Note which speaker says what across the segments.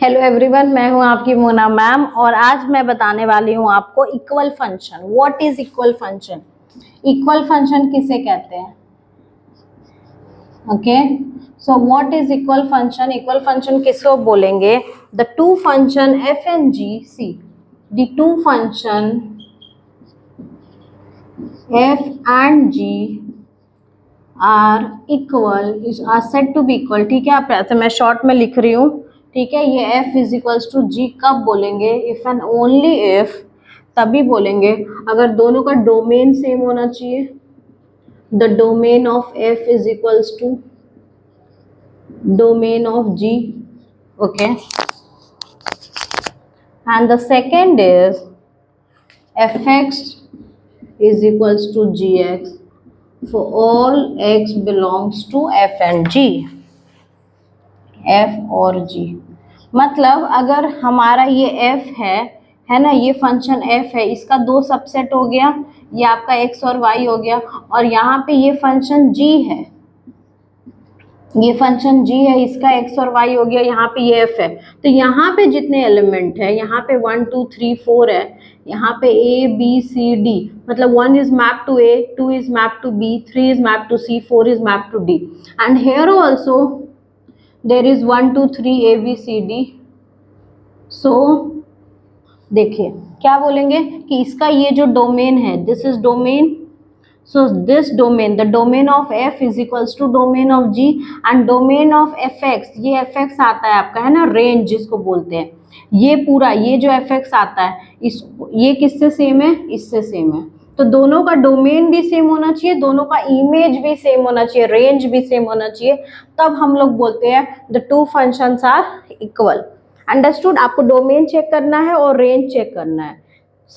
Speaker 1: Hello everyone, मैं हूं आपकी मोना मैम और आज मैं बताने वाली हूं आपको equal function. What is equal function? Equal function किसे कहते हैं? Okay, so what is equal function? Equal function किसको बोलेंगे? The two function F and G, see the two function F and G are equal, are said to be equal. ठीक है, आप ऐसे मैं शॉर्ट में लिख रही हूँ। ठीक है, ये f इज इक्वल्स टू जी कब बोलेंगे? इफ एंड ओनली इफ, तभी बोलेंगे अगर दोनों का डोमेन सेम होना चाहिए। The domain of f is equals to domain of g। Okay, and the second is fx is equals to gx for all x belongs to f and g, f और g। मतलब अगर हमारा ये f है ना, ये function f है, इसका दो सबसेट हो गया, ये आपका x और y हो गया, और यहाँ पे ये फंक्शन g है, ये फंक्शन g है, इसका x और y हो गया, यहाँ पे ये f है। तो यहाँ पे जितने एलिमेंट है, यहाँ पे 1 2 3 4 है, यहाँ पे a b c d, मतलब 1 is mapped to a, 2 is mapped to b, 3 is mapped to c, 4 is mapped to d, and here also there is 1 2 3 a b c d। so देखिए क्या बोलेंगे कि इसका ये जो डोमेन है, this is domain, so this domain, the domain of f is equals to domain of g and domain of fx, ये fx आता है आपका, है ना, रेंज जिसको बोलते हैं, ये पूरा ये जो fx आता है, इस ये किससे सेम है? इससे सेम है। तो दोनों का डोमेन भी सेम होना चाहिए, दोनों का इमेज भी सेम होना चाहिए, रेंज भी सेम होना चाहिए, तब हम लोग बोलते हैं the two functions are equal. Understood? आपको डोमेन चेक करना है और रेंज चेक करना है,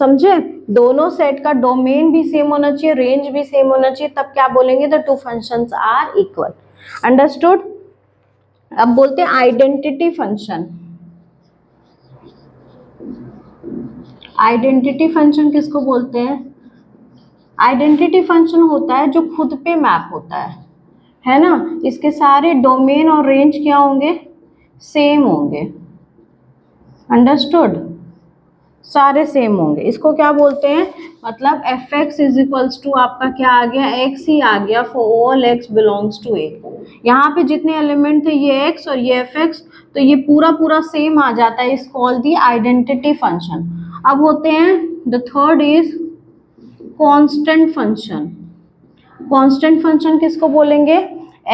Speaker 1: समझे? दोनों सेट का डोमेन भी सेम होना चाहिए, रेंज भी सेम होना चाहिए, तब क्या बोलेंगे? The two functions are equal. Understood? अब बोलते हैं आइडेंटिटी फंक्शन। आइडेंटिटी फंक्शन किसको बोलते हैं? आइडेंटिटी फंक्शन होता है जो खुद पे मैप होता है ना, इसके सारे डोमेन और रेंज क्या होंगे? सेम होंगे। अंडरस्टूड? सारे सेम होंगे। इसको क्या बोलते हैं? मतलब fx इज इक्वल्स टू आपका क्या आ गया? x ही आ गया for all x belongs to a। यहाँ पे जितने एलिमेंट थे ये x और ये fx, तो ये पूरा पूरा सेम आ जाता है, इस कॉल दी आइडेंटिटी फंक्शन। अब होते हैं the third is constant function. Constant function किसको बोलेंगे?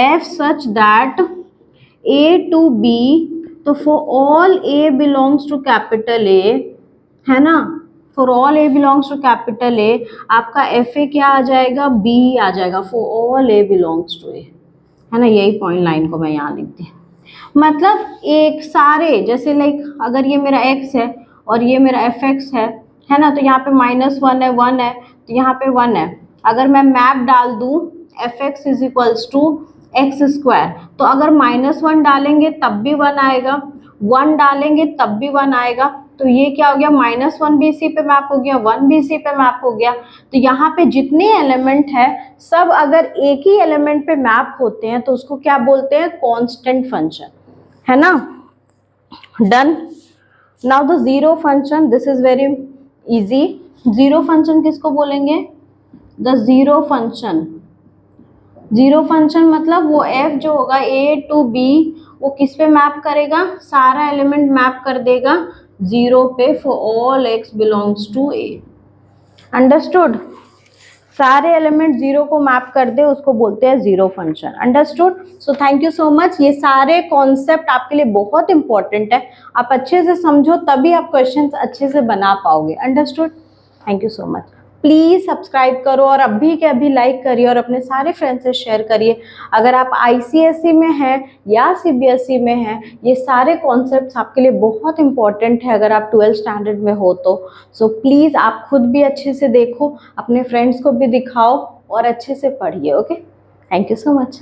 Speaker 1: f such that a to b, तो for all a belongs to capital A, है ना, for all A belongs to capital A, आपका एफ ए क्या आ जाएगा? बी आ जाएगा for all A belongs to A, है ना। यही पॉइंट लाइन को मैं यहाँ लिख दी। मतलब एक सारे, जैसे लाइक अगर ये मेरा एक्स है और ये मेरा एफ एक्स है ना, तो यहाँ पे -1 है, 1 है, तो यहाँ पे 1 है। अगर मैं मैप डाल दूँ f x is equals to x square, तो अगर -1 डालेंगे तब भी 1 आएगा, 1 डालेंगे तब भी 1 आएगा, तो ये क्या हो गया? -1 भी इसी पे मैप हो गया, 1 भी इसी पे मैप हो गया। तो यहाँ पे जितने एलिमेंट है सब अगर एक ही एलिमेंट पे मैप होते हैं तो उसको क्या बोलते हैं? कांस्टेंट फंक्शन, है ना। Done. Now the zero function, this is very easy. Zero function किसको बोलेंगे? The zero function. Zero function मतलब वो f जो होगा a टू b, वो किस पे मैप करेगा? सारा एलिमेंट मैप कर देगा 0 पे for all x belongs to a। Understood? सारे एलिमेंट 0 को मैप कर दे, उसको बोलते हैं zero function. Understood? So thank you so much. ये सारे कॉन्सेप्ट आपके लिए बहुत इंपॉर्टेंट है, आप अच्छे से समझो तभी आप क्वेश्चंस अच्छे से बना पाओगे। Understood? Thank you so much. Please subscribe करो और अभी के अभी लाइक करिए और अपने सारे फ्रेंड्स से शेयर करिए। अगर आप ICSE में हैं या CBSE में हैं, ये सारे कॉन्सेप्ट्स आपके लिए बहुत इंपॉर्टेंट है अगर आप 12th स्टैंडर्ड में हो तो। सो प्लीज़ आप खुद भी अच्छे से देखो, अपने फ्रेंड्स को भी दिखाओ और अच्छे से पढ़िए। Okay, thank you so much.